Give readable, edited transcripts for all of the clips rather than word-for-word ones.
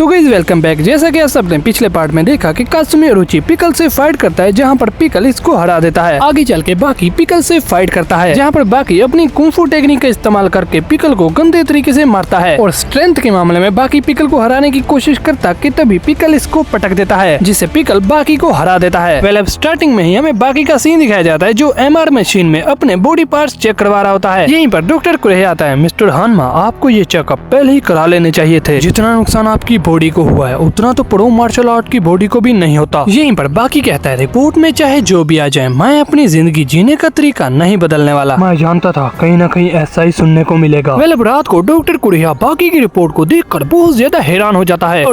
तो guys welcome back. जैसा कि आप सबने पिछले पार्ट में देखा कि कात्सुमी ओरोची पिकल से फाइट करता है, जहां पर पिकल इसको हरा देता है। आगे चल के बाकी पिकल से फाइट करता है, जहां पर बाकी अपनी कुंफू टेक्निक का इस्तेमाल करके पिकल को गंदे तरीके से मारता है और स्ट्रेंथ के मामले में बाकी पिकल को हराने की कोशिश करता कि तभी पिकल इसको पटक देता है, जिससे पिकल बाकी को हरा देता है। वेल अब स्टार्टिंग में ही हमें बाकी का सीन दिखाया जाता है, जो MR मशीन में अपने बॉडी पार्ट्स चेक करवा रहा होता है। यहीं पर डॉक्टर कुरेह आता है। मिस्टर हानमा, आपको ये चेकअप पहले ही करा लेने चाहिए थे। जितना नुकसान आपकी बॉडी को हुआ है उतना तो प्रो मार्शल आर्ट की बॉडी को भी नहीं होता। यहीं पर बाकी कहता है, रिपोर्ट में चाहे जो भी आ जाए, मैं अपनी जिंदगी जीने का तरीका नहीं बदलने वाला। मैं जानता था कहीं न कहीं ऐसा ही सुनने को मिलेगा। वेल अब रात को डॉक्टर कुरेह बाकी की रिपोर्ट को देखकर बहुत ज्यादा हैरान हो जाता है।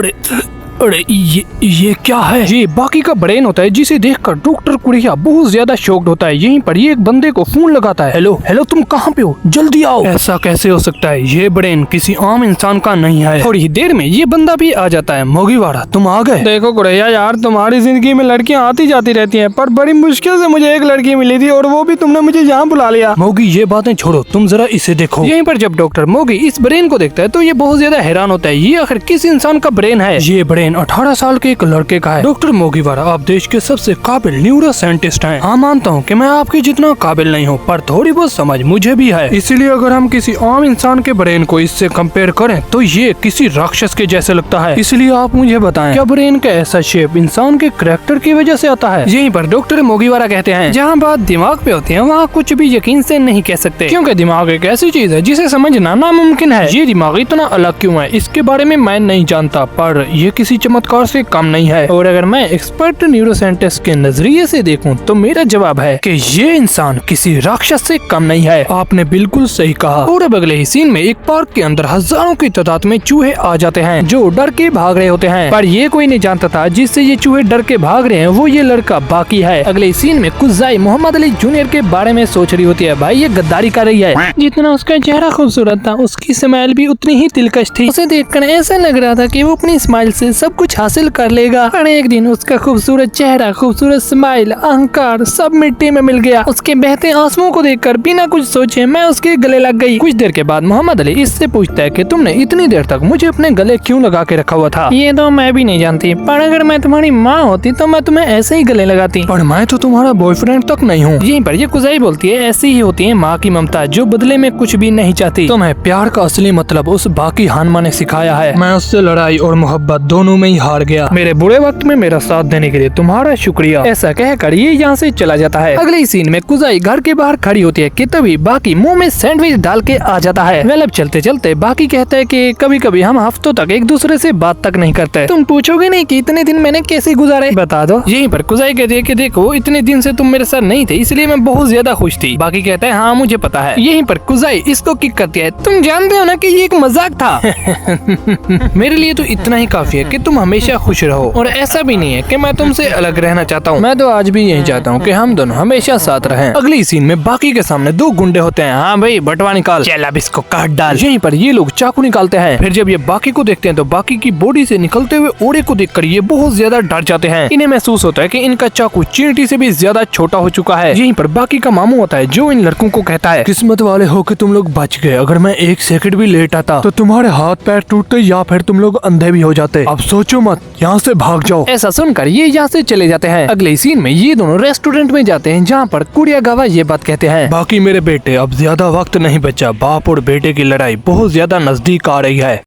अरे ये क्या है? ये बाकी का ब्रेन होता है, जिसे देखकर डॉक्टर कुरेह बहुत ज्यादा शॉक्ड होता है। यहीं पर ये एक बंदे को फोन लगाता है। हेलो तुम कहाँ पे हो? जल्दी आओ। ऐसा कैसे हो सकता है? ये ब्रेन किसी आम इंसान का नहीं है। थोड़ी देर में ये बंदा भी आ जाता है। मोगीवाड़ा, तुम आ गए? देखो कुरेह यार, तुम्हारी जिंदगी में लड़कियां आती जाती रहती है, पर बड़ी मुश्किल से मुझे एक लड़की मिली थी और वो भी तुमने मुझे यहाँ बुला लिया। मोगी ये बातें छोड़ो, तुम जरा इसे देखो। यहीं पर जब डॉक्टर मोगी इस ब्रेन को देखता है तो ये बहुत ज्यादा हैरान होता है। ये आखिर किस इंसान का ब्रेन है? ये ब्रेन 18 साल के एक लड़के का है। डॉक्टर मोगीवाड़ा, आप देश के सबसे काबिल न्यूरो साइंटिस्ट हैं। हाँ मानता हूँ कि मैं आपके जितना काबिल नहीं हूँ, पर थोड़ी बहुत समझ मुझे भी है। इसीलिए अगर हम किसी आम इंसान के ब्रेन को इससे कंपेयर करें तो ये किसी राक्षस के जैसे लगता है। इसलिए आप मुझे बताएं, क्या ब्रेन का ऐसा शेप इंसान के कैरेक्टर की वजह से आता है? यहीं पर डॉक्टर मोगीवाड़ा कहते हैं, जहाँ बात दिमाग पे होती है वहाँ कुछ भी यकीन से नहीं कह सकते, क्योंकि दिमाग एक ऐसी चीज है जिसे समझना नामुमकिन है। ये दिमाग इतना अलग क्यों है, इसके बारे में मैं नहीं जानता, पर ये किसी चमत्कार से कम नहीं है। और अगर मैं एक्सपर्ट न्यूरोसाइंटिस्ट के नजरिए से देखूं तो मेरा जवाब है कि ये इंसान किसी राक्षस से कम नहीं है। आपने बिल्कुल सही कहा। और अब अगले ही सीन में एक पार्क के अंदर हजारों की तादाद में चूहे आ जाते हैं, जो डर के भाग रहे होते हैं, पर ये कोई नहीं जानता था जिससे ये चूहे डर के भाग रहे हैं वो ये लड़का बाकी है। अगले सीन में कुजाई मोहम्मद अली जूनियर के बारे में सोच रही होती है। भाई ये गद्दारी कर रही है। जितना उसका चेहरा खूबसूरत था, उसकी स्माइल भी उतनी ही दिलकश थी। उसे देखकर ऐसा लग रहा था कि वो अपनी स्माइल से सब कुछ हासिल कर लेगा। और एक दिन उसका खूबसूरत चेहरा, खूबसूरत स्माइल, अहंकार सब मिट्टी में मिल गया। उसके बहते आंसुओं को देखकर बिना कुछ सोचे मैं उसके गले लग गई। कुछ देर के बाद मोहम्मद अली इससे पूछता है कि तुमने इतनी देर तक मुझे अपने गले क्यों लगा के रखा हुआ था? ये तो मैं भी नहीं जानती, पर अगर मैं तुम्हारी माँ होती तो मैं तुम्हें ऐसे ही गले लगाती। पर मैं तो तुम्हारा बॉयफ्रेंड तक नहीं हूँ। यहीं पर ये कुजाई बोलती है, ऐसी ही होती है माँ की ममता, जो बदले में कुछ भी नहीं चाहती। तुम्हें प्यार का असली मतलब उस बाकी हानमा ने सिखाया है। मैं उससे लड़ाई और मोहब्बत दोनों में ही हार गया। मेरे बुरे वक्त में मेरा साथ देने के लिए तुम्हारा शुक्रिया। ऐसा कहकर ये यहाँ से चला जाता है। अगले सीन में कुजाई घर के बाहर खड़ी होती है कि तभी बाकी मुंह में सैंडविच डाल के आ जाता है। वेल अब चलते चलते बाकी कहता है कि कभी कभी हम हफ्तों तक एक दूसरे से बात तक नहीं करते। तुम पूछोगे नहीं कि इतने दिन मैंने कैसे गुजारे, बता दो। यहीं पर कुजाई कहती है कि देखो इतने दिन से तुम मेरे साथ नहीं थे, इसलिए मैं बहुत ज्यादा खुश थी। बाकी कहता है हाँ मुझे पता है। यहीं पर कुजाई इसको किक करती है, तुम जानते हो ना कि ये एक मजाक था। मेरे लिए तो इतना ही काफी है कि तुम हमेशा खुश रहो, और ऐसा भी नहीं है कि मैं तुमसे अलग रहना चाहता हूँ। मैं तो आज भी यही चाहता हूँ कि हम दोनों हमेशा साथ रहें। अगली सीन में बाकी के सामने दो गुंडे होते हैं। हाँ भाई बटवा निकाल, चल अब इसको काट डाल। यहीं पर ये लोग चाकू निकालते हैं। फिर जब ये बाकी को देखते हैं तो बाकी की बॉडी से निकलते हुए ओरे को देखकर ये बहुत ज्यादा डर जाते हैं। इन्हें महसूस होता है कि इनका चाकू चींटी से भी ज्यादा छोटा हो चुका है। यहीं पर बाकी का मामू होता है, जो इन लड़कों को कहता है, किस्मत वाले हो कि तुम लोग बच गए। अगर मैं एक सेकंड भी लेट आता तो तुम्हारे हाथ पैर टूटते या फिर तुम लोग अंधे भी हो जाते। अब सोचो मत, यहाँ से भाग जाओ। ऐसा सुनकर ये यहाँ से चले जाते हैं। अगले सीन में ये दोनों रेस्टोरेंट में जाते हैं, जहाँ पर कुरियागावा ये बात कहते हैं, बाकी मेरे बेटे अब ज्यादा वक्त नहीं बचा। बाप और बेटे की लड़ाई बहुत ज्यादा नजदीक आ रही है।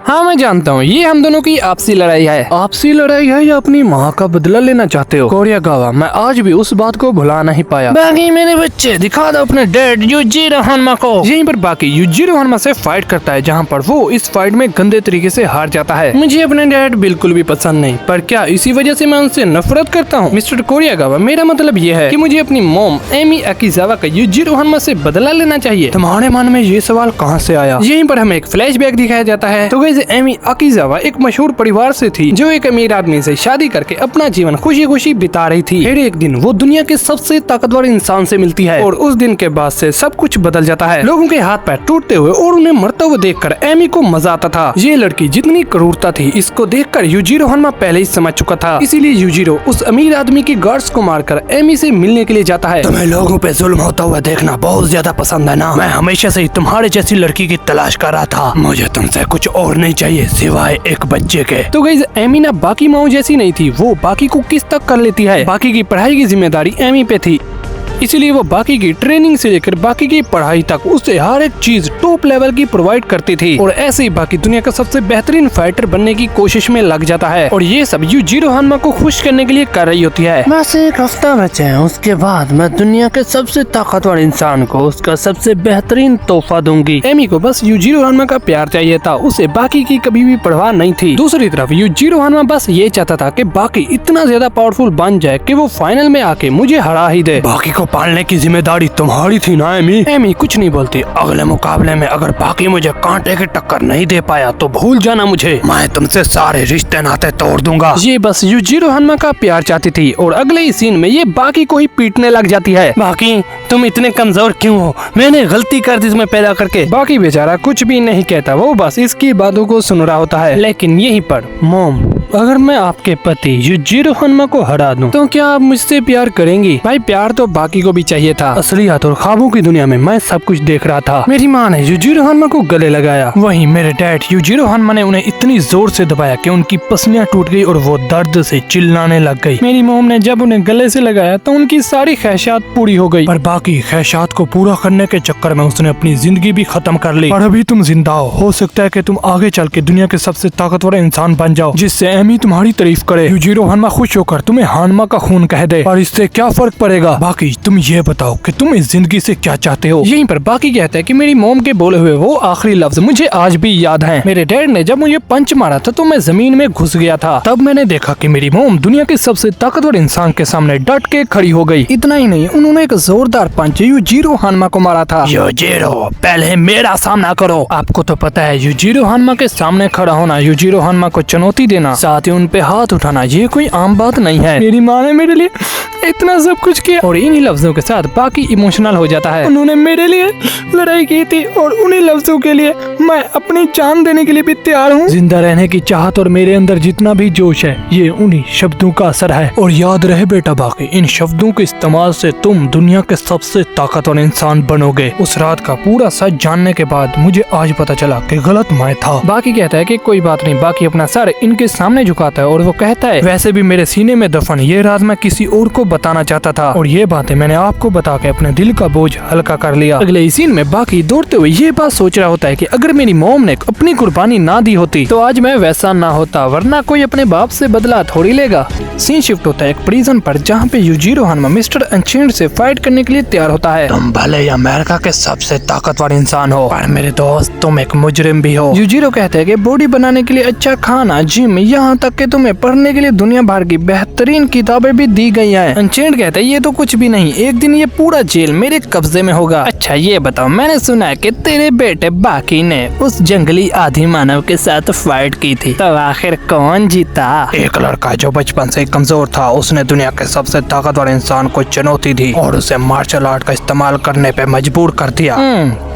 हाँ मैं जानता हूँ ये हम दोनों की आपसी लड़ाई है। आपसी लड़ाई है या अपनी माँ का बदला लेना चाहते हो? कुरियागावा, मैं आज भी उस बात को भुला नहीं पाया। बाकी मेरे बच्चे, दिखा दो अपने डैड युजिरो हानमा को। यहीं पर बाकी युजिरो हानमा से फाइट करता है, जहाँ पर वो इस फाइट में गंदे तरीके से हार जाता है। मुझे अपने डैड बिल्कुल भी पसंद नहीं, पर क्या इसी वजह से मैं उनसे नफरत करता हूँ? मिस्टर कुरियागावा, मेरा मतलब ये है कि मुझे अपनी मोम एमी अकीजावा का युजिरो हानमा से बदला लेना चाहिए। तुम्हारे मन में ये सवाल कहाँ से आया? यहीं पर हमें एक फ्लैशबैक दिखाया जाता है। तो गाइस गाइस एमी अकीजावा एक मशहूर परिवार से थी जो एक अमीर आदमी से शादी करके अपना जीवन खुशी खुशी बिता रही थी। फिर एक दिन वो दुनिया के सबसे ताकतवर इंसान से मिलती है और उस दिन के बाद से सब कुछ बदल जाता है। लोगों के हाथ पैर टूटते हुए और उन्हें मरते हुए देखकर एमी को मजा आता था। ये लड़की जितनी क्रूरता थी इसको देखकर यूजिरो हन्मा पहले ही समझ चुका था। इसीलिए यूजिरो उस अमीर आदमी के गार्ड्स को मारकर एमी से मिलने के लिए जाता है। तुम्हें लोगों पे जुल्म होता हुआ देखना बहुत ज्यादा पसंद है ना? मैं हमेशा से ही तुम्हारे जैसी लड़की की तलाश कर रहा था। मुझे तुमसे कुछ और नहीं चाहिए सिवाय एक बच्चे के। तो गाइस एमी ना बाकी माओ जैसी नहीं थी, वो बाकी को किस तक कर लेती है। बाकी की पढ़ाई की जिम्मेदारी एमी पे थी, इसलिए वो बाकी की ट्रेनिंग से लेकर बाकी की पढ़ाई तक उसे हर एक चीज टॉप लेवल की प्रोवाइड करती थी। और ऐसे ही बाकी दुनिया का सबसे बेहतरीन फाइटर बनने की कोशिश में लग जाता है और ये सब यूजिरो हन्मा को खुश करने के लिए कर रही होती है। बस एक हफ्ता बचा है, उसके बाद मैं दुनिया के सबसे ताकतवर इंसान को उसका सबसे बेहतरीन तोहफा दूंगी। एमी को बस यूजिरो हन्मा का प्यार चाहिए था, उसे बाकी की कभी भी परवाह नहीं थी। दूसरी तरफ यूजिरो हन्मा बस ये चाहता था कि बाकी इतना ज्यादा पावरफुल बन जाए कि वो फाइनल में आके मुझे हरा ही दे। बाकी को पालने की जिम्मेदारी तुम्हारी थी ना एमी? एमी कुछ नहीं बोलती। अगले मुकाबले में अगर बाकी मुझे कांटे की टक्कर नहीं दे पाया तो भूल जाना मुझे, मैं तुमसे सारे रिश्ते नाते तोड़ दूंगा। ये बस यूजिरो हन्मा का प्यार चाहती थी और अगले ही सीन में ये बाकी को ही पीटने लग जाती है। बाकी तुम इतने कमजोर क्यों हो? मैंने गलती कर दी तुम्हें पैदा करके। बाकी बेचारा कुछ भी नहीं कहता, वो बस इसकी बातों को सुन रहा होता है। लेकिन यहीं पर मॉम, अगर मैं आपके पति यूजिरो हन्मा को हरा दूं तो क्या आप मुझसे प्यार करेंगी? भाई प्यार तो बाकी को भी चाहिए था। असलियत और ख्वाबों की दुनिया में मैं सब कुछ देख रहा था। मेरी माँ ने यूजिरो हन्मा को गले लगाया, वहीं मेरे डैड यूजिरो हन्मा ने उन्हें इतनी जोर से दबाया कि उनकी पसलियां टूट गई और वो दर्द से चिल्लाने लग गई। मेरी मोम ने जब उन्हें गले से लगाया तो उनकी सारी ख्वाहिशात पूरी हो गई। पर बाकी ख्वाहिशात को पूरा करने के चक्कर में उसने अपनी जिंदगी भी खत्म कर ली। और अभी तुम जिंदा हो सकता है कि तुम आगे चल के दुनिया के सबसे ताकतवर इंसान बन जाओ जिससे एमी तुम्हारी तारीफ करे। यूजिरो हन्मा खुश होकर तुम्हें हन्मा का खून कह दे और इससे क्या फर्क पड़ेगा? बाकी तुम ये बताओ कि तुम इस जिंदगी से क्या चाहते हो? यहीं पर बाकी कहता है कि मेरी मोम के बोले हुए वो आखिरी लफ्ज मुझे आज भी याद हैं। मेरे डैड ने जब मुझे पंच मारा था तो मैं जमीन में घुस गया था। तब मैंने देखा कि मेरी मोम दुनिया के सबसे ताकतवर इंसान के सामने डट के खड़ी हो गई। इतना ही नहीं, उन्होंने एक जोरदार पंच यूजिरो हन्मा को मारा था। यूजिरो, पहले मेरा सामना करो। आपको तो पता है यूजिरो हन्मा के सामने खड़ा होना, यूजिरो हन्मा को चुनौती देना, साथ ही उन पे हाथ उठाना, ये कोई आम बात नहीं है। मेरी माँ ने मेरे लिए इतना सब कुछ किया और इन्हीं लफ्जों के साथ बाकी इमोशनल हो जाता है। उन्होंने मेरे लिए लड़ाई की थी और उन्हीं लफ्जों के लिए मैं अपनी जान देने के लिए भी तैयार हूँ। जिंदा रहने की चाहत और मेरे अंदर जितना भी जोश है ये उन्हीं शब्दों का असर है। और याद रहे बेटा बाकी, इन शब्दों के इस्तेमाल से तुम दुनिया के सबसे ताकतवर इंसान बनोगे। उस रात का पूरा सच जानने के बाद मुझे आज पता चला कि गलत मैं था। बाकी कहता है कि कोई बात नहीं। बाकी अपना सर इनके सामने झुकाता है और वो कहता है वैसे भी मेरे सीने में दफन ये रात मैं किसी और को बताना चाहता था और ये बातें मैंने आपको बता के अपने दिल का बोझ हल्का कर लिया। अगले सीन में बाकी दौड़ते हुए ये बात सोच रहा होता है कि अगर मेरी मॉम ने अपनी कुर्बानी ना दी होती तो आज मैं वैसा ना होता, वरना कोई अपने बाप से बदला थोड़ी लेगा। सीन शिफ्ट होता है एक प्रिजन पर जहाँ पे यूजिरो हन्मा मिस्टर अनचेंड से फाइट करने के लिए तैयार होता है। तुम भले अमेरिका के सबसे ताकतवर इंसान हो पर मेरे दोस्त तुम एक मुजरिम भी हो। यूजिरो कहते हैं कि बॉडी बनाने के लिए अच्छा खाना, जिम, यहाँ तक कि तुम्हें पढ़ने के लिए दुनिया भर की बेहतरीन किताबें भी दी गई हैं। अनचेंड कहता है ये तो कुछ भी नहीं, एक दिन ये पूरा जेल मेरे कब्जे में होगा। अच्छा ये बताओ, मैंने सुना है कि तेरे बेटे बाकी ने उस जंगली आधि मानव के साथ फाइट की थी, तो आखिर कौन जीता? एक लड़का जो बचपन से कमजोर था, उसने दुनिया के सबसे ताकतवर इंसान को चुनौती दी और उसे मार्शल आर्ट का इस्तेमाल करने पे मजबूर कर दिया।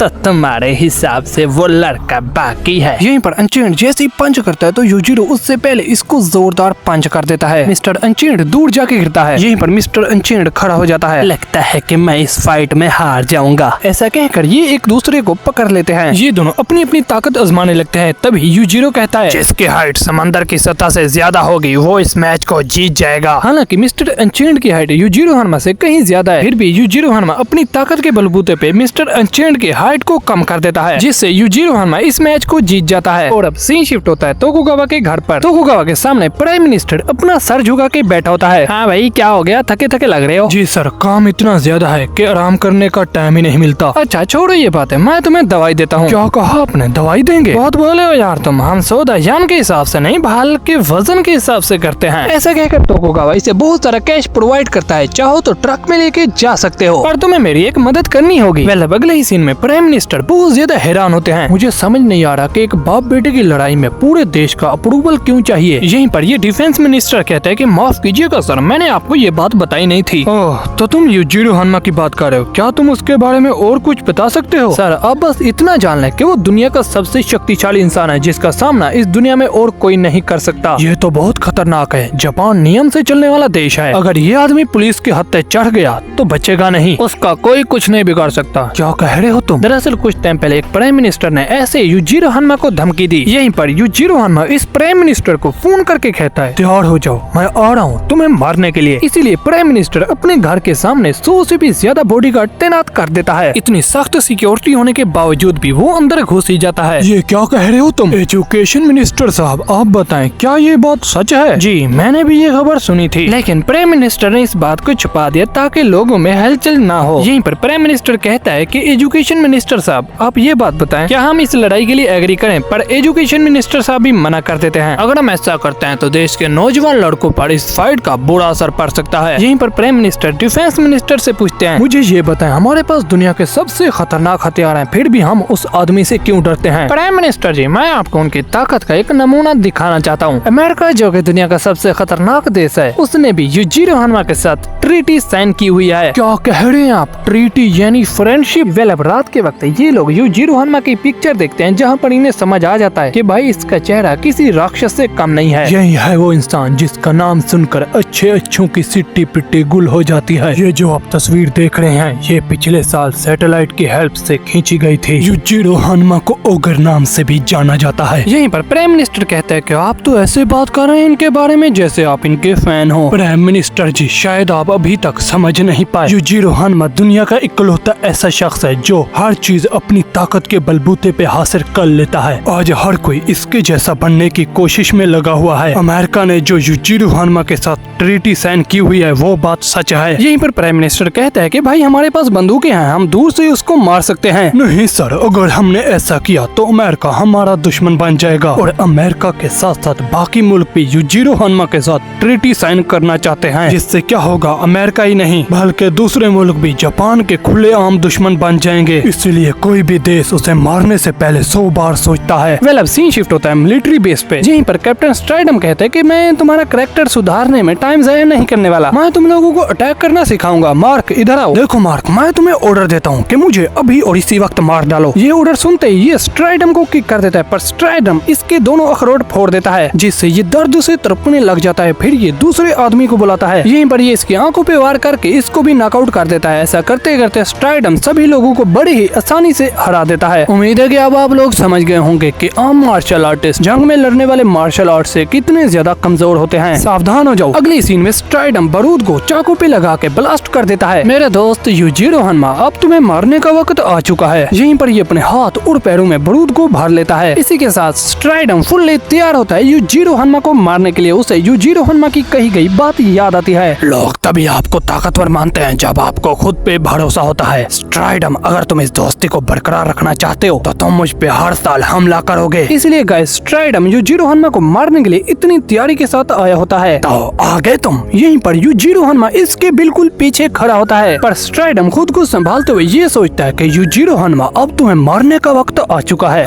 तो तुम्हारे हिसाब से वो लड़का बाकी है। यहीं पर अनचेंड जैसे ही पंच करता है तो यूजिरो उससे पहले इसको जोरदार पंच कर देता है। मिस्टर अनचेंड दूर जाके गिरता है। यहीं पर मिस्टर अनचेंड खड़ा हो जाता है। लगता है कि मैं इस फाइट में हार जाऊंगा। ऐसा कहकर ये एक दूसरे को पकड़ लेते हैं। ये दोनों अपनी अपनी ताकत आजमाने लगते हैं। तभी यूजिरो कहता है जिसकी हाइट समंदर की सतह से ज्यादा होगी वो इस मैच को जीत जाएगा। हालांकि मिस्टर अनचेंड की हाइट यूजिरो हन्मा से कहीं ज्यादा है, फिर भी यूजिरो हन्मा अपनी ताकत के बलबूते पे मिस्टर अनचेंड की हाइट को कम कर देता है, जिससे यूजिरो हन्मा इस मैच को जीत जाता है। और अब सीन शिफ्ट होता है तोकुगावा के घर पर। तोकुगावा टोकुगावा के सामने प्राइम मिनिस्टर अपना सर झुका के बैठा होता है। हाँ भाई, क्या हो गया, थके थके लग रहे हो? जी सर, काम इतना ज्यादा है कि आराम करने का टाइम ही नहीं मिलता। अच्छा छोड़ो ये बात है, मैं तुम्हें दवाई देता हूँ। क्या कहा आपने, दवाई देंगे? बहुत बोले हो यार तुम, हम सौदायान के हिसाब से नहीं, भाल के वजन के हिसाब से करते हैं। ऐसा कहकर टोकुगावा इसे बहुत सारा कैश प्रोवाइड करता है, चाहो तो ट्रक में लेके जा सकते हो, पर तुम्हें मेरी एक मदद करनी होगी। वेल, अगले ही सीन में प्राइम मिनिस्टर बहुत ज्यादा हैरान होते हैं। मुझे समझ नहीं आ रहा कि एक बाप बेटे की लड़ाई में पूरे देश का अप्रूवल क्यों चाहिए। यहीं पर ये डिफेंस मिनिस्टर कहता है कि माफ कीजिएगा सर, मैंने आपको ये बात बताई नहीं थी। ओह, तो तुम युजिरो हन्मा की बात कर रहे हो, क्या तुम उसके बारे में और कुछ बता सकते हो? सर, अब बस इतना जान लें कि वो दुनिया का सबसे शक्तिशाली इंसान है, जिसका सामना इस दुनिया में और कोई नहीं कर सकता। ये तो बहुत खतरनाक है। जापान नियम से चलने वाला देश है, अगर ये आदमी पुलिस के हत्थे चढ़ गया तो बचेगा नहीं, उसका कोई कुछ नहीं बिगाड़ सकता। क्या कह रहे हो तुम? दरअसल कुछ टाइम पहले एक प्राइम मिनिस्टर ने ऐसे युजिरो हन्मा को धमकी दी। यहीं पर युजिरो हन्मा इस प्राइम मिनिस्टर को फोन करके कहता है, तैयार हो जाओ, मैं आ रहा हूँ तुम्हें मारने के लिए। इसीलिए प्राइम मिनिस्टर अपने घर के सामने 100 से भी ज्यादा बॉडीगार्ड तैनात कर देता है। इतनी सख्त सिक्योरिटी होने के बावजूद भी वो अंदर घुस ही जाता है। ये क्या कह रहे हो तुम? एजुकेशन मिनिस्टर साहब, आप बताएं, क्या ये बात सच है? जी, मैंने भी ये खबर सुनी थी, लेकिन प्राइम मिनिस्टर ने इस बात को छुपा दिया ताकि लोगों में हलचल ना हो। यहीं पर प्राइम मिनिस्टर कहता है कि एजुकेशन मिनिस्टर साहब, आप ये बात बताएं, क्या हम इस लड़ाई के लिए एग्री करें? पर एजुकेशन मिनिस्टर साहब भी मना कर देते हैं। अगर हम ऐसा करते हैं तो देश के नौजवान लड़कों पर इस फाइट का बुरा असर पड़ सकता है। यहीं पर प्राइम मिनिस्टर डिफेंस मिनिस्टर से पूछते हैं, मुझे ये बताएं, हमारे पास दुनिया के सबसे खतरनाक हथियार हैं, फिर भी हम उस आदमी से क्यों डरते हैं? प्राइम मिनिस्टर जी, मैं आपको उनकी ताकत का एक नमूना दिखाना चाहता हूँ। अमेरिका, जो कि दुनिया का सबसे खतरनाक देश है, उसने भी युजिरो हन्मा के साथ ट्रीटी साइन की हुई है। क्या कह रहे हैं आप? ट्रीटी यानी फ्रेंडशिप? वेल, अब रात के वक्त ये लोग युजिरो हन्मा की पिक्चर देखते हैं, जहाँ पर इन्हें समझ आ जाता है कि भाई इसका चेहरा किसी राक्षस से कम नहीं है। यही है वो इंसान जिसका नाम सुनकर अच्छों की सिट्टी पिट्टी गुल हो जाती है। ये जो आप तस्वीर देख रहे हैं, ये पिछले साल सैटेलाइट की हेल्प से खींची गई थी। युजिरो हन्मा को ओगर नाम से भी जाना जाता है। यहीं पर प्राइम मिनिस्टर कहते हैं कि आप तो ऐसे बात कर रहे हैं इनके बारे में जैसे आप इनके फैन हो। प्राइम मिनिस्टर जी, शायद आप अभी तक समझ नहीं पाए, युजिरो हन्मा दुनिया का इकलौता ऐसा शख्स है जो हर चीज अपनी ताकत के बलबूते पे हासिल कर लेता है। आज हर कोई इसके जैसा बनने की कोशिश में लगा हुआ है। अमेरिका ने जो युजिरो हन्मा के साथ ट्रीटी साइन की हुई है, वो बात सच है। यहीं पर प्राइम मिनिस्टर कहता है कि भाई हमारे पास बंदूकें हैं, हम दूर से उसको मार सकते हैं। नहीं सर, अगर हमने ऐसा किया तो अमेरिका हमारा दुश्मन बन जाएगा और अमेरिका के साथ साथ बाकी मुल्क भी युजिरो हन्मा के साथ ट्रीटी साइन करना चाहते हैं, जिससे क्या होगा, अमेरिका ही नहीं बल्कि दूसरे मुल्क भी जापान के खुलेआम दुश्मन बन जाएंगे। इसलिए कोई भी देश उसे मारने से पहले 100 बार सोचता है। वेल, अब सीन शिफ्ट होता है मिलिट्री बेस पे। यहीं पर कैप्टन स्ट्राइडम कहते हैं कि मैं तुम्हारा कैरेक्टर सुधारने में टाइम जाया नहीं करने वाला, मैं तुम लोगों को अटैक करना सिखाऊंगा। मार्क, इधर आओ। देखो मार्क, मैं तुम्हें ऑर्डर देता हूँ कि मुझे अभी और इसी वक्त मार डालो। ये ऑर्डर सुनते ही ये स्ट्राइडम को किक कर देता है, पर स्ट्राइडम इसके दोनों अखरोट फोड़ देता है, जिससे ये दर्द से तड़पने लग जाता है। फिर ये दूसरे आदमी को बुलाता है। यहीं पर ये इसकी आंखों पे वार करके इसको भी नॉकआउट कर देता है। ऐसा करते करते स्ट्राइडम सभी लोगों को बड़ी ही आसानी से हरा देता है। उम्मीद है कि अब आप लोग समझ गए होंगे कि आम मार्शल आर्टिस्ट जंग में लड़ने वाले मार्शल आर्ट से कितने ज्यादा कमजोर होते हैं। सावधान हो जाओ। अगली सीन में स्ट्राइडम बारूद को चाकू पे लगा के ब्लास्ट कर देता है। मेरे दोस्त युजिरो हन्मा, अब तुम्हें मारने का वक्त आ चुका है। यहीं पर ये अपने हाथ और पैरों में बारूद को भर लेता है। इसी के साथ स्ट्राइडम फुल्ली तैयार होता है युजिरो हन्मा को मारने के लिए। उसे युजिरो हन्मा की कही गई बात याद आती है। लोग तभी आपको ताकतवर मानते हैं जब आपको खुद पे भरोसा होता है। स्ट्राइडम, अगर तुम इस दोस्ती को बरकरार रखना चाहते हो तो तुम मुझ पे हर साल हमला करोगे। इसलिए गाइस, स्ट्राइडम युजिरो हन्मा को मारने के लिए इतनी तैयारी के साथ आया होता है। तो आगे तुम। यहीं पर युजिरो हन्मा इसके बिल्कुल पीछे खड़ा होता है, पर स्ट्राइडम खुद को संभालते हुए ये सोचता है कि युजिरो हन्मा, अब तुम्हें मारने का वक्त आ चुका है।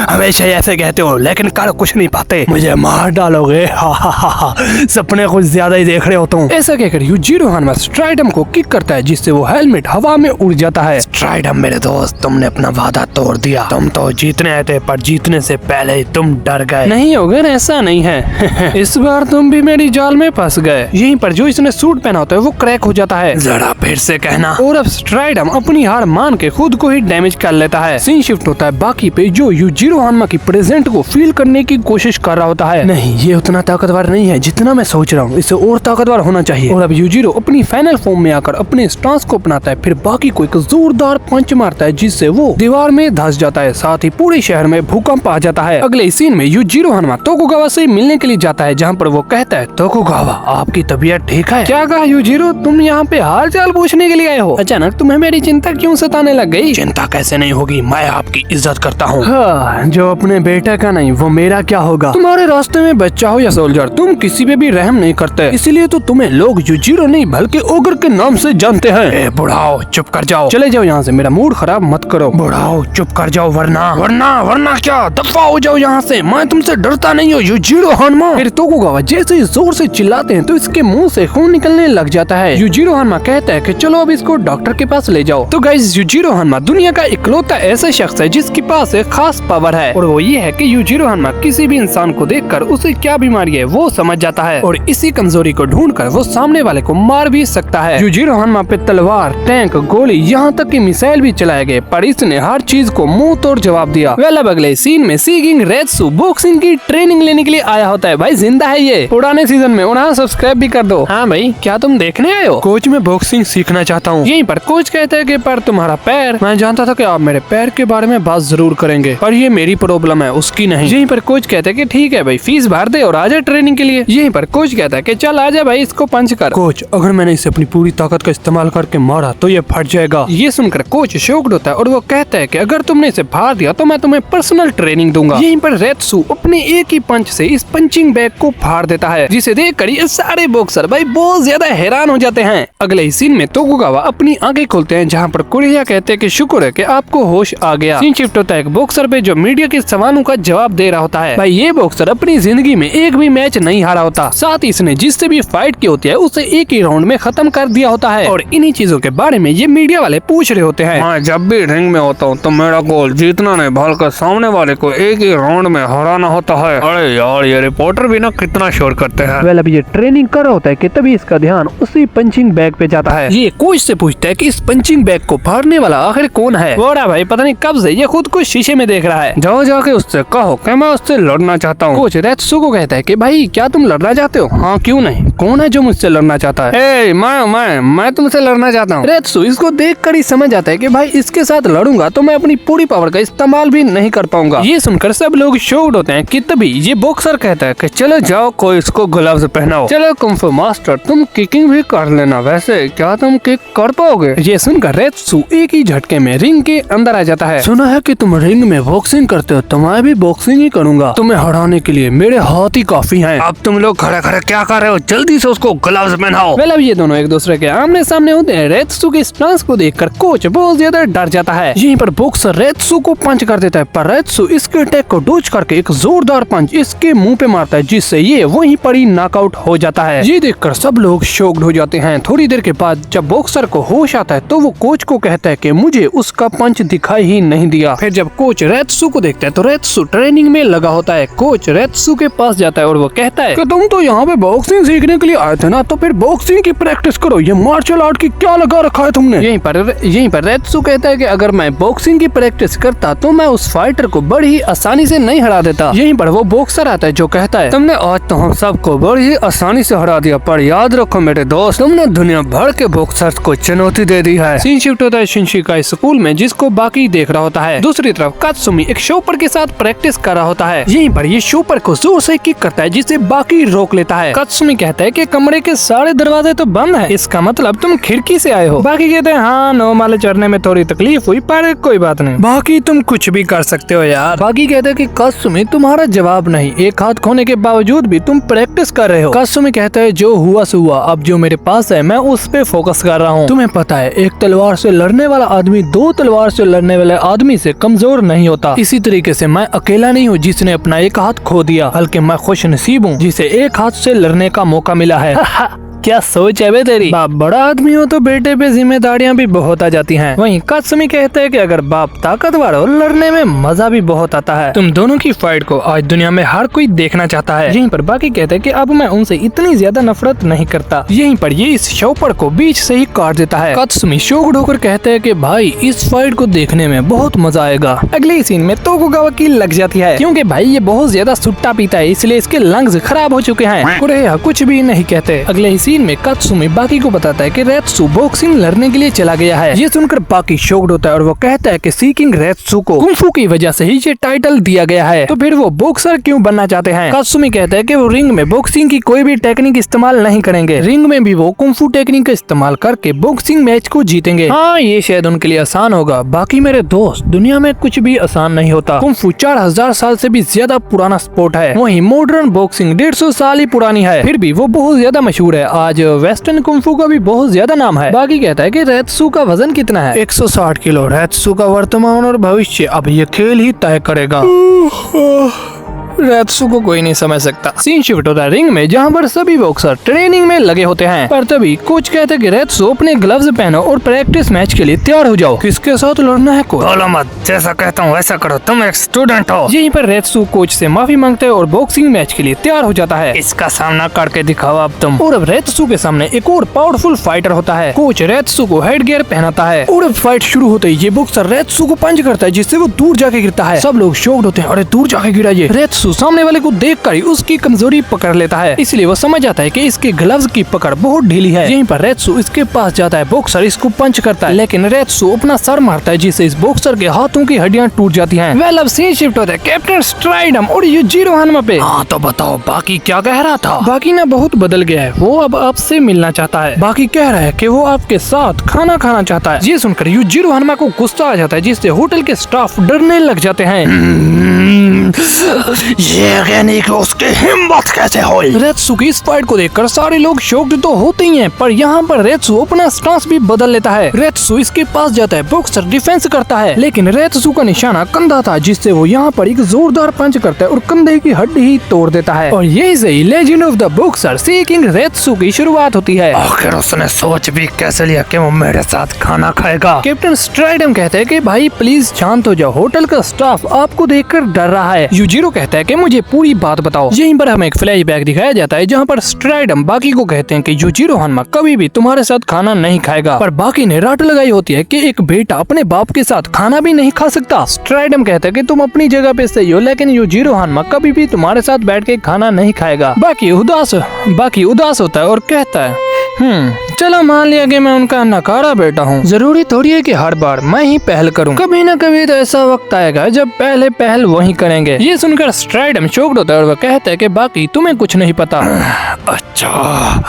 हमेशा ऐसे कहते हो लेकिन कर कुछ नहीं पाते, मुझे मार डालोगे। सपने कुछ ज्यादा ही देख रहे हो तुम। ऐसा कहकर युजिरो हन्मा स्ट्राइडम को किक करता है, जिससे वो हेलमेट हवा में उड़ जाता है। स्ट्राइडम मेरे दोस्त, तुमने अपना वादा तोड़ दिया। तुम तो जीतने आए थे, पर जीतने से पहले ही तुम डर गए। नहीं होगर, ऐसा नहीं है। इस बार तुम भी मेरी जाल में फंस गए। यहीं पर जो इसने सूट पहना होता है वो क्रैक हो जाता है। जरा फिर से कहना। और अब स्ट्राइडम अपनी हार मान के खुद को ही डैमेज कर लेता है। सीन शिफ्ट होता है बाकी पे, जो युजिरो हन्मा की प्रेजेंट को फील करने की कोशिश कर रहा होता है। नहीं, ये उतना ताकतवर नहीं है जितना मैं सोच रहा हूँ, इसे और ताकतवर होना चाहिए। और अब यूजिरो अपनी फाइनल फॉर्म में आकर अपने स्टांस को अपनाता है, फिर बाकी को एक जोरदार पंच मारता है जिससे वो दीवार में धंस जाता है। साथ ही पूरे शहर में भूकंप आ जाता है। अगले सीन में यूजिरो हनमा तोकुगावा से मिलने के लिए जाता है, जहाँ पर वो कहता है, तोकुगावा आपकी तबीयत ठीक है? क्या कहा यूजिरो, तुम यहाँ पे हाल चाल पूछने के लिए आए हो? अचानक तुम्हें मेरी चिंता क्यों सताने लग गई? चिंता कैसे नहीं होगी, मैं आपकी इज्जत करता हूँ। हाँ, जो अपने बेटे का नहीं वो मेरा क्या होगा? तुम्हारे रास्ते में बच्चा हो या सोल्जर, तुम किसी पे भी रहम नहीं करते, इसलिए तो तुम्हें लोग यूजिरो नहीं बल्कि ओगर के नाम से जानते हैं। ए बुढ़ाओ चुप कर जाओ, चले जाओ यहाँ से, मेरा मूड खराब मत करो। बुढ़ाओ चुप कर जाओ वरना क्या, दफा हो जाओ यहाँ से, मैं तुमसे डरता नहीं हूँ यूजिरो हनमा। फिर तोकुगावा जैसे ही जोर से चिल्लाते हैं तो इसके मुंह से खून निकलने लग जाता है। यूजिरो हनमा कहता है कि चलो अब इसको डॉक्टर के पास ले जाओ। तो गाइस यूजिरो हनमा दुनिया का इकलौता ऐसा शख्स है जिसके पास एक खास पावर है, और वो ये है कि यूजिरो हनमा किसी भी इंसान को देखकर उसे क्या बीमारी है वो समझ जाता है, और इसी कमजोरी को ढूंढकर वो सामने वाले को मार भी सकता है। यूजिरो हनमा पे तलवार, टैंक, गोली, यहाँ तक कि मिसाइल भी चलाए गए, पर इसने हर चीज को मुंह तोड़ जवाब दिया। वेल अब अगले सीन में सीगिंग रेत्सु बॉक्सिंग की ट्रेनिंग लेने के लिए आया होता है। भाई जिंदा है ये, पुराने सीजन में, और सब्सक्राइब भी कर दो। हाँ भाई, क्या तुम देखने आए हो? कोच मैं बॉक्सिंग सीखना चाहता हूँ। यहीं पर कोच कहते हैं कि पर तुम्हारा पैर, मैं जानता था कि आप मेरे पैर के बारे में बात जरूर करेंगे, पर ये मेरी प्रॉब्लम है उसकी नहीं। यहीं पर कोच कहते हैं कि ठीक है भाई, फीस भर दे और आजा ट्रेनिंग के लिए। यहीं पर कोच कहता है कि चल आजा भाई, इसको पंच कर। कोच अगर मैंने इसे अपनी पूरी ताकत का इस्तेमाल करके मारा तो ये फट जाएगा। ये सुनकर कोच शॉक्ड होता है और वो कहता है कि अगर तुमने इसे फाड़ दिया तो मैं तुम्हें पर्सनल ट्रेनिंग दूंगा। यहीं पर रेत्सु अपने एक ही पंच से इस पंचिंग बैग को फाड़ देता है, जिसे देखकर ये सारे बॉक्सर भाई बहुत ज्यादा हैरान हो जाते हैं। अगले ही सीन में तोकुगावा अपनी आंखें खोलते हैं, जहाँ पर कुरिया कहते हैं कि शुक्र है कि आपको होश आ गया। सीन शिफ्ट होता है एक बॉक्सर पे जो मीडिया के सवालों का जवाब दे रहा होता है। भाई ये बॉक्सर अपनी जिंदगी में एक भी मैच नहीं हारा होता, साथ ही इसने जिससे भी फाइट की होती है उसे एक ही राउंड में खत्म कर दिया होता है। और इन्हीं चीजों के बारे में ये मीडिया वाले पूछ रहे होते हैं। मैं जब भी रिंग में होता हूँ तो मेरा गोल जीतना नहीं बल्कि सामने वाले को एक ही राउंड में हराना होता है। अरे यार ये रिपोर्टर भी ना कितना शोर करते हैं। वेल अब ये ट्रेनिंग कर रहा होता है कि तभी इसका ध्यान उसी पंचिंग बैग पे जाता है। ये कोच से पूछता है कि इस पंचिंग बैग को फाड़ने वाला आखिर कौन है। बोरा भाई पता नहीं कब से ये खुद को शीशे में देख रहा है। जाओ जाके उससे कहो कि मैं उससे लड़ना चाहता हूँ। कोच रेत्सु को कहता है कि भाई क्या तुम लड़ना चाहते हो? हाँ क्यों नहीं, कौन है जो मुझसे लड़ना चाहता है? ए, मैं तुमसे लड़ना चाहता हूँ। रेत्सु इसको देखकर ही समझ जाता है कि भाई इसके साथ लड़ूंगा तो मैं अपनी पूरी पावर का इस्तेमाल भी नहीं कर पाऊंगा। ये सुनकर सब लोग शॉक्ड होते हैं कि तभी ये बॉक्सर कहता है कि चलो जाओ कोई इसको ग्लव्स पहनाओ। चलो कुंफू मास्टर तुम किकिंग भी कर लेना, वैसे क्या तुम किक कर पाओगे? ये सुनकर रेत्सु एक ही झटके में रिंग के अंदर आ जाता है। सुना है कि तुम रिंग में बॉक्सिंग करते हो, तो मैं भी बॉक्सिंग ही करूंगा। तुम्हें हराने के लिए मेरे हाथ ही काफी हैं। अब तुम लोग खड़े खड़े क्या कर रहे हो, जल्दी से उसको ग्लव्स पहनाओ। वेल अब ये दोनों एक दूसरे के आमने सामने होते हैं। रेत्सु के स्टांस को देखकर कोच बहुत ज्यादा डर जाता है। यहीं पर बॉक्सर रेत्सु को पंच कर देता है, पर रेत्सु इसके अटैक को डोज करके एक जोरदार पंच इसके मुंह पे मारता है, जिससे ये वहीं पर ही नॉकआउट हो जाता है। ये देखकर सब लोग शॉक्ड हो जाते हैं। थोड़ी देर के बाद जब बॉक्सर को होश आता है तो वो कोच को कहता है कि मुझे उसका पंच दिखाई ही नहीं दिया। फिर जब कोच रेत्सु को देखता है तो रेत्सु ट्रेनिंग में लगा होता है। कोच रेत्सु के पास जाता है और वो कहता है कि तुम तो यहाँ पे बॉक्सिंग सीखने के लिए आए थे ना, तो फिर बॉक्सिंग की प्रैक्टिस करो, ये मार्शल आर्ट की क्या लगा रखा है तुमने? यहीं पर रेत्सु कहता है कि अगर मैं बॉक्सिंग की प्रैक्टिस करता तो मैं उस फाइटर को बड़ी ही आसानी से नहीं हरा देता। यहीं पर वो बॉक्सर आता है जो कहता है तुमने आज तो हम सबको बड़ी ही आसानी से हरा दिया, पर याद रखो मेरे दोस्त, तुमने दुनिया भर के बॉक्सर्स को चुनौती दे दी है। सीन शिफ्ट होता है शिनशिकाई स्कूल में, जिसको बाकी देख रहा होता है। दूसरी तरफ कात्सुमी एक शॉपर के साथ प्रैक्टिस कर रहा होता है। यहीं पर ये शॉपर को जोर से किक करता है, जिसे बाकी रोक लेता है। कात्सुमी कहता है कि कमरे के सारे दरवाजे तो बंद है, इसका मतलब तुम खिड़की से आए हो। बाकी कहते हैं हाँ 9 माले चढ़ने में थोड़ी तकलीफ हुई, पर कोई बात नहीं, बाकी तुम कुछ भी कर सकते हो यार। बाकी कहते हैं कि कात्सुमी तुम्हारा जवाब नहीं, एक हाथ खोने के बावजूद भी तुम प्रैक्टिस कर रहे हो। कात्सुमी कहता है जो हुआ सो हुआ, अब जो मेरे पास है मैं उस पे फोकस कर रहा हूँ। तुम्हें पता है एक तलवार से लड़ने वाला आदमी 2 तलवार से लड़ने वाले आदमी से कमजोर नहीं होता। इसी तरीके से मैं अकेला नहीं हूँ जिसने अपना एक हाथ खो दिया, बल्कि मैं खुश नसीब हूँ जिसे एक हाथ से लड़ने का मौका मिला है। क्या सोच है बे तेरी? बाप बड़ा आदमी हो तो बेटे पे जिम्मेदारियां भी बहुत आ जाती हैं। वहीं कात्सुमी कहते हैं कि अगर बाप ताकतवर हो लड़ने में मजा भी बहुत आता है। तुम दोनों की फाइट को आज दुनिया में हर कोई देखना चाहता है। यहीं पर बाकी कहते हैं कि अब मैं उनसे इतनी ज्यादा नफरत नहीं करता। यहीं पर ये इस शॉपर को बीच से ही काट देता है। कात्सुमी शोक होकर कहते हैं कि भाई इस फाइट को देखने में बहुत मजा आएगा। अगले सीन में तोकुगावा की लग जाती है क्योंकि भाई ये बहुत ज्यादा सुट्टा पीता है, इसलिए इसके लंग्स खराब हो चुके हैं। कुरेहा कुछ भी नहीं कहते। अगले ही सीन में कात्सुमी बाकी को बताता है कि रेत्सु बॉक्सिंग लड़ने के लिए चला गया है। ये सुनकर बाकी शॉक्ड होता है और वो कहता है कि सीकिंग रेत्सु को कुंफू की वजह से ही ये टाइटल दिया गया है, तो फिर वो बॉक्सर क्यों बनना चाहते हैं? कात्सुमी कहता है कि वो रिंग में बॉक्सिंग की कोई भी टेक्निक इस्तेमाल नहीं करेंगे। रिंग में भी वो कुंफू टेक्निक का इस्तेमाल करके बॉक्सिंग मैच को जीतेंगे। हाँ, ये शायद उनके लिए आसान होगा। बाकी मेरे दोस्त, दुनिया में कुछ भी आसान नहीं होता। कुंफू 4000 साल से भी ज्यादा पुराना स्पोर्ट है। वहीं मॉडर्न बॉक्सिंग 150 साल ही पुरानी है, फिर भी वो बहुत ज्यादा मशहूर है। आज वेस्टर्न कुंफू का भी बहुत ज्यादा नाम है। बाकी कहता है कि रेत्सु का वजन कितना है? 160 किलो। रेत्सु का वर्तमान और भविष्य अब ये खेल ही तय करेगा। रेत्सु को कोई नहीं समझ सकता। सीन शिफ्ट होता है रिंग में, जहाँ पर सभी बॉक्सर ट्रेनिंग में लगे होते हैं। पर तभी कोच कहते हैं कि रेत्सु अपने ग्लव्स पहनो और प्रैक्टिस मैच के लिए तैयार हो जाओ। किसके साथ लड़ना है कोच? बोलो मत, जैसा कहता हूँ वैसा करो, तुम एक स्टूडेंट हो। यहीं पर रेत्सु कोच से माफी मांगते हैं और बॉक्सिंग मैच के लिए तैयार हो जाता है। इसका सामना करके दिखाओ अब तुम। और अब रेत्सु के सामने एक और पावरफुल फाइटर होता है। कोच रेत्सु को हेड गियर पहनाता है और अब फाइट शुरू होते ही ये बॉक्सर रेत्सु को पंच करता है, जिससे वो दूर जाके गिरता है। सब लोग शॉक्ड होते हैं, अरे दूर जाके गिरा ये। रेत्सु सामने वाले को देखकर ही उसकी कमजोरी पकड़ लेता है, इसलिए वो समझ जाता है कि इसके ग्लव्स की पकड़ बहुत ढीली है। यहीं पर रेत्सु इसके पास जाता है। बॉक्सर इसको पंच करता है, लेकिन रेत्सु अपना सर मारता है, जिससे इस बॉक्सर के हाथों की हड्डियां टूट जाती हैं। वेल, अब सीन शिफ्ट होता है कैप्टन स्ट्राइडम और युजिरो हानमा पे। हाँ तो बताओ बाकी क्या कह रहा था? बाकी ना बहुत बदल गया है, वो अब आपसे मिलना चाहता है। बाकी कह रहा है कि वो आपके साथ खाना खाना चाहता है। ये सुनकर युजिरो हानमा को गुस्सा आ जाता है, जिससे होटल के स्टाफ डरने लग जाते हैं। ये कहने की उसकी हिम्मत कैसे हुई? रेत्सु की इस फाइट को देखकर सारे लोग शॉक्ड तो होते ही हैं, पर यहाँ पर रेत्सु अपना स्टांस भी बदल लेता है। रेत्सु इसके पास जाता है, बॉक्सर डिफेंस करता है, लेकिन रेत्सु का निशाना कंधा था, जिससे वो यहाँ पर एक जोरदार पंच करता है और कंधे की हड्डी ही तोड़ देता है। और यही से legend of the boxer seeking Retsu की शुरुआत होती है। आखिर उसने सोच भी कैसे लिया कि वो मेरे साथ खाना खाएगा? कैप्टन स्ट्राइडम कहते हैं कि भाई प्लीज शांत हो जाओ, होटल का स्टाफ आपको देखकर डर रहा है। युजिरो कहता है कि मुझे पूरी बात बताओ। यहीं पर हमें एक फ्लैशबैक दिखाया जाता है, जहाँ पर स्ट्राइडम बाकी को कहते हैं कि युजिरो हानमा कभी भी तुम्हारे साथ खाना नहीं खाएगा। पर बाकी ने राट लगाई होती है कि एक बेटा अपने बाप के साथ खाना भी नहीं खा सकता। स्ट्राइडम कहता है कि तुम अपनी जगह पे सही हो, लेकिन युजिरो हानमा कभी भी तुम्हारे साथ बैठ के खाना नहीं खाएगा। बाकी उदास होता है और कहता है चलो मान लिया कि मैं उनका नकारा बेटा हूँ। जरूरी थोड़ी है कि हर बार मैं ही पहल करूँ, कभी न कभी तो ऐसा वक्त आएगा जब पहले पहल वही करेंगे। ये सुनकर स्ट्राइडम शॉक्ड होता है और वह कहता है कि बाकी तुम्हें कुछ नहीं पता। अच्छा,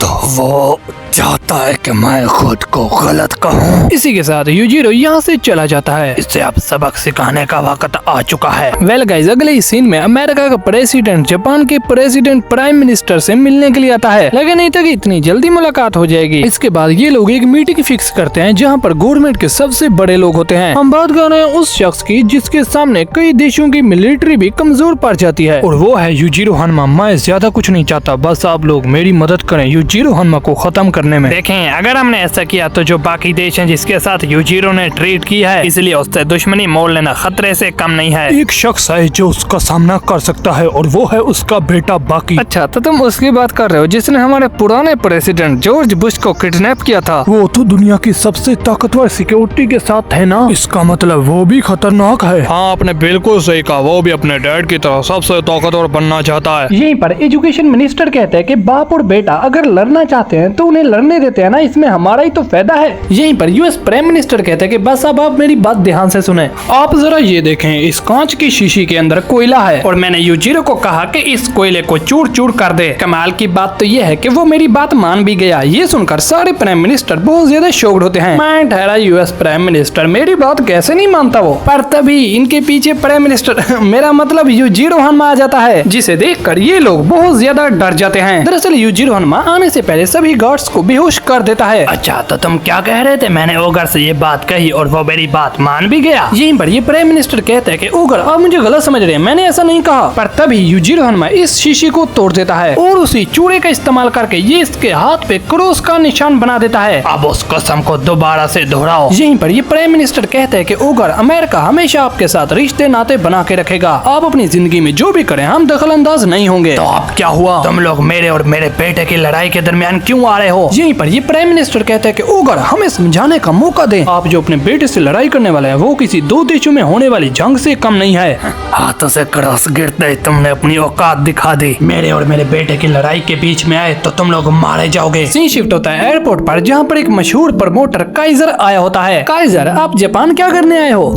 तो वो चाहता है कि मैं खुद को गलत कहूँ। इसी के साथ युजिरो यहाँ से चला जाता है। इससे अब सबक सिखाने का वक्त आ चुका है। वेल गाइस, अगले ही सीन में अमेरिका का प्रेसिडेंट जापान के प्रेसिडेंट प्राइम मिनिस्टर से मिलने के लिए आता है। लगा नहीं था कि इतनी जल्दी मुलाकात हो जाएगी। इसके बाद ये लोग एक मीटिंग फिक्स करते हैं, जहाँ पर गवर्नमेंट के सबसे बड़े लोग होते हैं। हम बात कर रहे हैं उस शख्स की जिसके सामने कई देशों की मिलिट्री भी कमजोर पड़ जाती है, और वो है युजिरो हानमा। मैं ज्यादा कुछ नहीं चाहता, बस आप लोग मेरी मदद करें युजिरो हानमा को खत्म करने में। देखें, अगर हमने ऐसा किया तो जो बाकी देश हैं जिसके साथ युजिरो ने ट्रीट किया है, इसलिए उससे दुश्मनी मोल लेना खतरे से कम नहीं है। एक शख्स है जो उसका सामना कर सकता है, और वो है उसका बेटा बाकी। अच्छा, तो तुम उसकी बात कर रहे हो जिसने हमारे पुराने प्रेसिडेंट जॉर्ज बुश को किडनैप किया था? वो तो दुनिया की सबसे ताकतवर सिक्योरिटी के साथ है ना, इसका मतलब वो भी खतरनाक है। हाँ, आपने बिल्कुल सही कहा, वो भी अपने डैड की तरह सबसे ताकतवर बनना चाहता है। यहीं पर एजुकेशन मिनिस्टर कहते हैं कि बाप और बेटा अगर लड़ना चाहते हैं तो उन्हें लड़ने देते हैं ना, इसमें हमारा ही तो फायदा है। यहीं पर यूएस प्राइम मिनिस्टर कहते हैं कि बस अब आप मेरी बात ध्यान से सुने। आप जरा ये देखें, इस कांच की शीशी के अंदर कोयला है और मैंने युजिरो को कहा कि इस कोयले को चूर चूर कर दे। कमाल की बात तो ये है कि वो मेरी बात मान भी गया। ये सुनकर सारे प्राइम मिनिस्टर बहुत ज्यादा शॉक्ड होते हैं। मैं ठहरा यूएस प्राइम मिनिस्टर, मेरी बात कैसे नहीं मानता वो? पर तभी इनके पीछे प्राइम मिनिस्टर मेरा मतलब युजिरो हानमा आ जाता है, जिसे देखकर ये लोग बहुत ज्यादा डर जाते हैं। दरअसल युजिरो हानमा आने से पहले सभी गार्ड्स को बेहोश कर देता है। अच्छा तो तुम क्या कह रहे थे? मैंने ओगर से ये बात कही और वो मेरी बात मान भी गया। यहीं पर ये प्राइम मिनिस्टर कहते हैं कि ओगर आप मुझे गलत समझ रहे हैं, मैंने ऐसा नहीं कहा। पर तभी यूजिरो हनमा इस शीशे को तोड़ देता है और उसी चूड़े का इस्तेमाल करके ये इसके हाथ पे क्रॉस का निशान बना देता है। अब उस कसम को दोबारा से दोहराओ। यहीं पर ये प्राइम मिनिस्टर कहते हैं कि ओगर अमेरिका हमेशा आपके साथ रिश्ते नाते बना के रखेगा। आप अपनी जिंदगी में जो भी करें हम दखल अंदाज नहीं होंगे। तो अब क्या हुआ? तुम लोग मेरे और मेरे बेटे की लड़ाई के दरमियान क्यों आ रहे हो? यहीं पर ये प्राइम मिनिस्टर कहते हैं कि ओगर हमें समझाने का मौका दें। आप जो अपने बेटे से लड़ाई करने वाले हैं वो किसी दो देशों में होने वाली जंग से कम नहीं है। हाथों से क्रॉस गिरते ही तुमने अपनी औकात दिखा दी। मेरे और मेरे बेटे की लड़ाई के बीच में आए तो तुम लोग मारे जाओगे। सीन शिफ्ट होता है एयरपोर्ट पर जहाँ पर एक मशहूर प्रमोटर काइजर आया होता है। काइजर आप जापान क्या करने आए हो?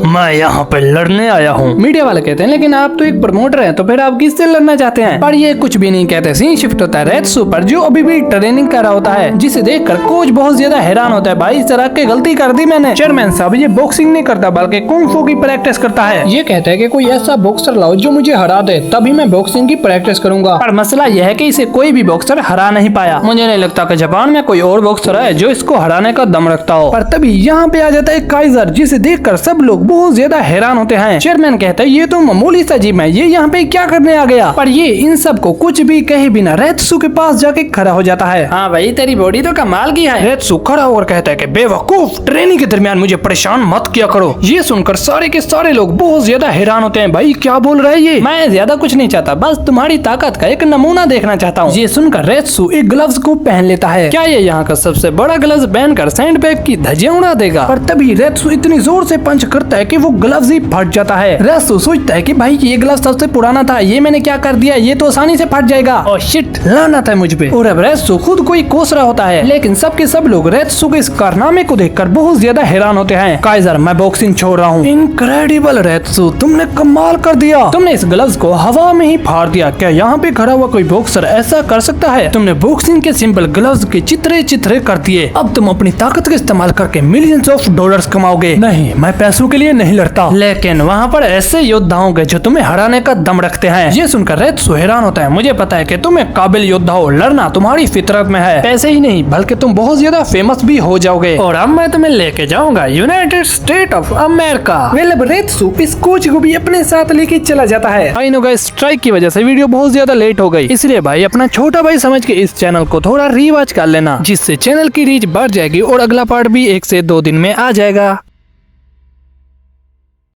मैं यहाँ पे लड़ने आया हूँ। मीडिया वाले कहते हैं लेकिन आप तो एक प्रमोटर हैं तो फिर आप किससे लड़ना चाहते हैं? पर ये कुछ भी नहीं कहते। सीन शिफ्ट होता है रेत्सु पर जो अभी भी ट्रेनिंग कर रहा होता है, जिसे देखकर कोच बहुत ज्यादा हैरान होता है। भाई इस तरह की गलती कर दी मैंने। चेयरमैन साहब ये बॉक्सिंग नहीं करता बल्कि कुंग फू की प्रैक्टिस करता है। ये कहता है कि कोई ऐसा बॉक्सर लाओ जो मुझे हरा दे, तभी मैं बॉक्सिंग की प्रैक्टिस करूंगा। पर मसला यह है कि इसे कोई भी बॉक्सर हरा नहीं पाया। मुझे नहीं लगता कि जापान में कोई और बॉक्सर है जो इसको हराने का दम रखता हो। पर तभी यहाँ पे आ जाता है काइजर, जिसे देखकर सब लोग बहुत ज्यादा हैरान होते हैं। चेयरमैन कहता है ये तो मामूली सा जिम है, ये यहाँ पे क्या करने आ गया? पर ये इन सब को कुछ भी कहे बिना रेत्सु के पास जाके खड़ा हो जाता है। हाँ भाई तेरी बॉडी तो कमाल की है। रेत्सु खड़ा होकर कहता है कि बेवकूफ, ट्रेनिंग के दरमियान मुझे परेशान मत किया करो। ये सुनकर सारे के सारे लोग बहुत ज्यादा हैरान होते हैं। भाई क्या बोल रहा है ये? मैं ज्यादा कुछ नहीं चाहता, बस तुम्हारी ताकत का एक नमूना देखना चाहता हूँ। ये सुनकर रेत्सु एक ग्लव्स को पहन लेता है। क्या ये यहाँ का सबसे बड़ा ग्लव्स पहनकर सैंडबैग की धज्जियां उड़ा देगा? पर तभी रेत्सु इतनी जोर से पंच करता है कि वो ग्लव्स ही फट जाता है। रेत्सु सोचता है कि भाई ये ग्लव्स सबसे पुराना था, ये मैंने क्या कर दिया, ये तो आसानी से फट जाएगा। ओह शिट, लानत है मुझ पे। और अब रेत्सु खुद को ही कोस रहा होता है, लेकिन सबके सब लोग रेत्सु के इस कारनामे को देखकर बहुत ज्यादा हैरान होते हैं। काइजर मैं बॉक्सिंग छोड़ रहा हूँ। इनक्रेडिबल रेत्सु, तुमने कमाल कर दिया। तुमने इस ग्लव्स को हवा में ही फाड़ दिया। क्या यहाँ पे खड़ा हुआ कोई बॉक्सर ऐसा कर सकता है? तुमने बॉक्सिंग के सिंपल ग्लव्स के चित्रे चित्रे कर दिए। अब तुम अपनी ताकत का इस्तेमाल करके मिलियंस ऑफ डॉलर्स कमाओगे। नहीं, मैं पैसों के लिए नहीं लड़ता, लेकिन वहाँ पर ऐसे योद्धा होंगे जो तुम्हें हराने का दम रखते हैं। ये सुनकर रेत्सु हैरान होता है। मुझे पता है कि तुम एक काबिल योद्धा हो, लड़ना तुम्हारी फितरत में है। पैसे ही नहीं बल्कि तुम बहुत ज्यादा फेमस भी हो जाओगे और अब मैं तुम्हें लेके जाऊंगा United state of America. Well अब रेत्सु इस कोच को भी अपने साथ लेके चला जाता है। आई नो गाइस, स्ट्राइक की वजह से वीडियो बहुत ज्यादा लेट हो गई, इसलिए भाई अपना छोटा भाई समझ के इस चैनल को थोड़ा रिवॉच कर लेना, जिससे चैनल की रीच बढ़ जाएगी और अगला पार्ट भी 1 से 2 दिन में आ जाएगा।